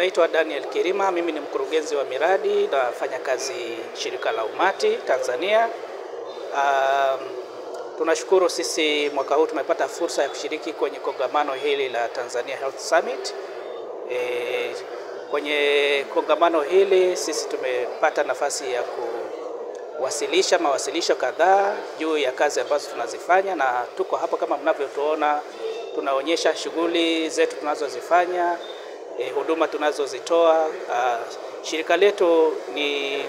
Naitwa Daniel Kirima, mimi ni mkurugenzi wa miradi na nafanya kazi shirika la Umati Tanzania. Tunashukuru sisi mwaka huu tumepata fursa ya kushiriki kwenye kongamano hili la Tanzania Health Summit. Kwenye kongamano hili sisi tumepata nafasi ya kuwasilisha mawasilisho kadhaa juu ya kazi ambazo tunazifanya, na tuko hapa kama mnavyotuona, tunaonyesha shughuli zetu tunazozifanya, huduma tunazozitoa. Shirika letu ni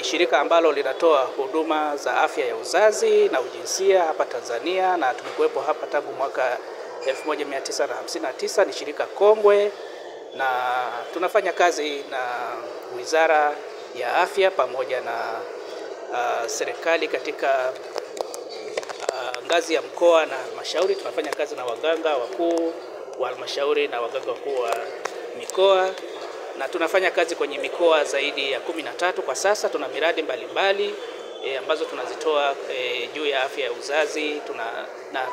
shirika ambalo linatoa huduma za afya ya uzazi na ujinsia hapa Tanzania, na tumekuwepo hapa tangu mwaka 1959. Ni shirika kongwe na tunafanya kazi na Wizara ya Afya pamoja na serikali katika ngazi ya mkoa na halmashauri. Tunafanya kazi na waganga wakuu wa halmashauri na waganga wakuu wa mikoa, na tunafanya kazi kwenye mikoa zaidi ya 13 kwa sasa. Tuna miradi mbalimbali ambazo tunazitoa juu ya afya ya uzazi,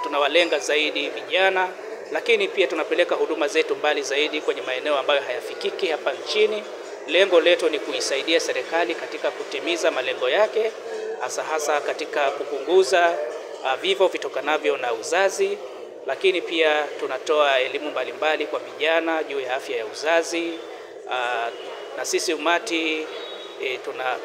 tunawalenga zaidi vijana, lakini pia tunapeleka huduma zetu mbali zaidi kwenye maeneo ambayo hayafikiki hapa nchini. Lengo letu ni kuisaidia serikali katika kutimiza malengo yake, hasa katika kupunguza vifo vitokanavyo na uzazi, lakini pia tunatoa elimu mbalimbali kwa vijana juu ya afya ya uzazi. Na sisi Umati tuna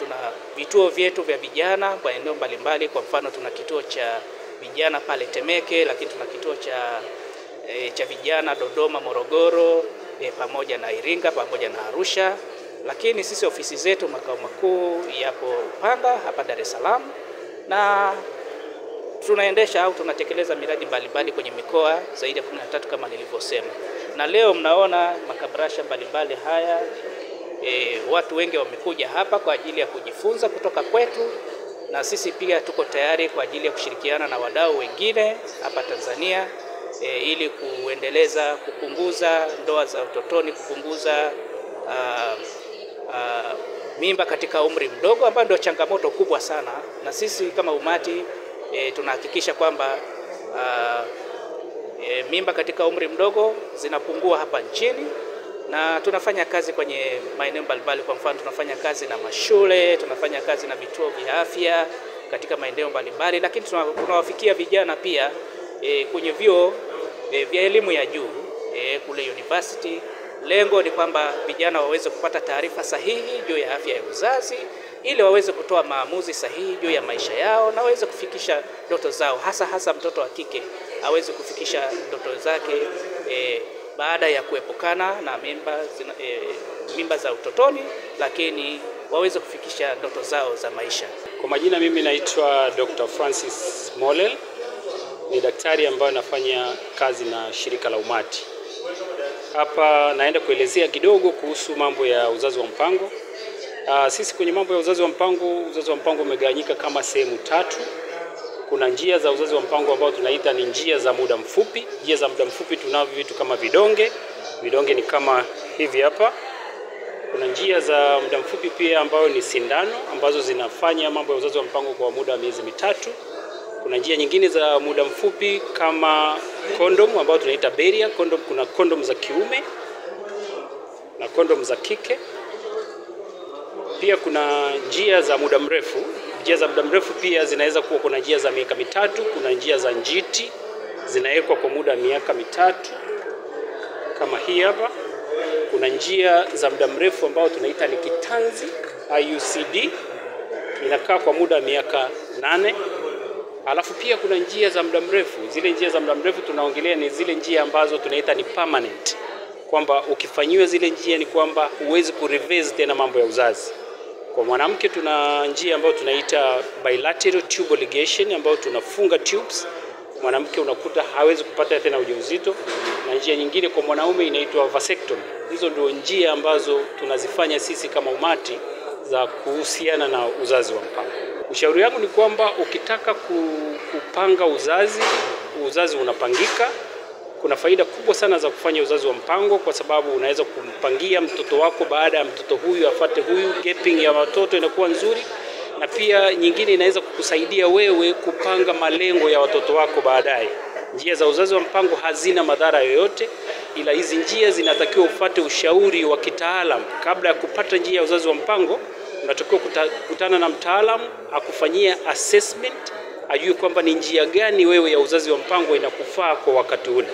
vituo vyetu vya vijana kwa eneo mbalimbali. Kwa mfano, tuna kituo cha vijana pale Temeke, lakini tuna kituo cha vijana Dodoma, Morogoro, pamoja na Iringa, pamoja na Arusha. Lakini sisi ofisi zetu makao makuu yapo Upanga hapa Dar es Salaam, na tunaendesha au tunatekeleza miradi mbalimbali kwenye mikoa zaidi ya 13 kama nilivyosema. Na leo mnaona makabrasha mbalimbali haya, watu wengi wamekuja hapa kwa ajili ya kujifunza kutoka kwetu, na sisi pia tuko tayari kwa ajili ya kushirikiana na wadau wengine hapa Tanzania ili kupunguza ndoa za utotoni, kupunguza mimba katika umri mdogo, ambayo ndio changamoto kubwa sana. Na sisi kama Umati tunahakikisha kwamba mimba katika umri mdogo zinapungua hapa nchini, na tunafanya kazi kwenye maeneo mbalimbali. Kwa mfano, tunafanya kazi na mashule, tunafanya kazi na vituo vya afya katika maeneo mbalimbali, lakini tunawafikia vijana pia kwenye vyuo vya elimu ya juu kule university. Lengo ni kwamba vijana waweze kupata taarifa sahihi juu ya afya ya uzazi ili waweze kutoa maamuzi sahihi juu ya maisha yao na waweze kufikisha ndoto zao, hasa mtoto wa kike aweze kufikisha ndoto zake baada ya kuepukana na mimba za utotoni, lakini waweze kufikisha ndoto zao za maisha. Kwa majina, mimi naitwa Dr. Francis Molel, ni daktari ambaye nafanya kazi na shirika la Umati. Hapa naenda kuelezea kidogo kuhusu mambo ya uzazi wa mpango. Sisi kwenye mambo ya uzazi wa mpango umegawanyika kama sehemu 3. Kuna njia za uzazi wa mpango ambao tunaita ni njia za muda mfupi. Njia za muda mfupi tunavyo vitu kama vidonge. Vidonge ni kama hivi hapa. Kuna njia za muda mfupi pia ambao ni sindano ambazo zinafanya mambo ya uzazi wa mpango kwa muda wa miezi 3. Kuna njia nyingine za muda mfupi kama kondom ambao tunaita barrier kondom. Kuna kondom za kiume na kondom za kike. Pia kuna njia za muda mrefu. Njia za muda mrefu pia zinaweza kuwa, kuna njia za miaka 3, kuna njia za njiti zinawekwa kwa muda wa miaka 3 kama hii hapa. Kuna njia za muda mrefu ambao tunaita ni kitanzi IUCD, inakaa kwa muda wa miaka 8. Alafu pia kuna njia za muda mrefu. Zile njia za muda mrefu tunaongelea ni zile njia ambazo tunaita ni permanent, kwamba ukifanyiwa zile njia ni kwamba huwezi kureverse tena mambo ya uzazi. Kwa mwanamke tuna njia ambayo tunaita bilateral tube ligation, ambayo tunafunga tubes, mwanamke unakuta hawezi kupata tena ujauzito. Na njia nyingine kwa mwanaume inaitwa vasectomy. Hizo ndio njia ambazo tunazifanya sisi kama Umati za kuhusiana na uzazi wa mpango. Ushauri wangu ni kwamba ukitaka kupanga uzazi unapangika. Kuna faida kubwa sana za kufanya uzazi wa mpango, kwa sababu unaweza kumpangia mtoto wako baada ya mtoto huyu afate huyu, gapping ya watoto inakuwa nzuri. Na pia nyingine inaweza kukusaidia wewe kupanga malengo ya watoto wako baadaye. Njia za uzazi wa mpango hazina madhara yoyote, ila hizi njia zinatakiwa upate ushauri wa kitaalamu. Kabla ya kupata njia ya uzazi wa mpango, unatakiwa kukutana na mtaalamu akufanyia assessment, ajue kwamba ni njia gani wewe ya uzazi wa mpango inakufaa kwa wakati ule.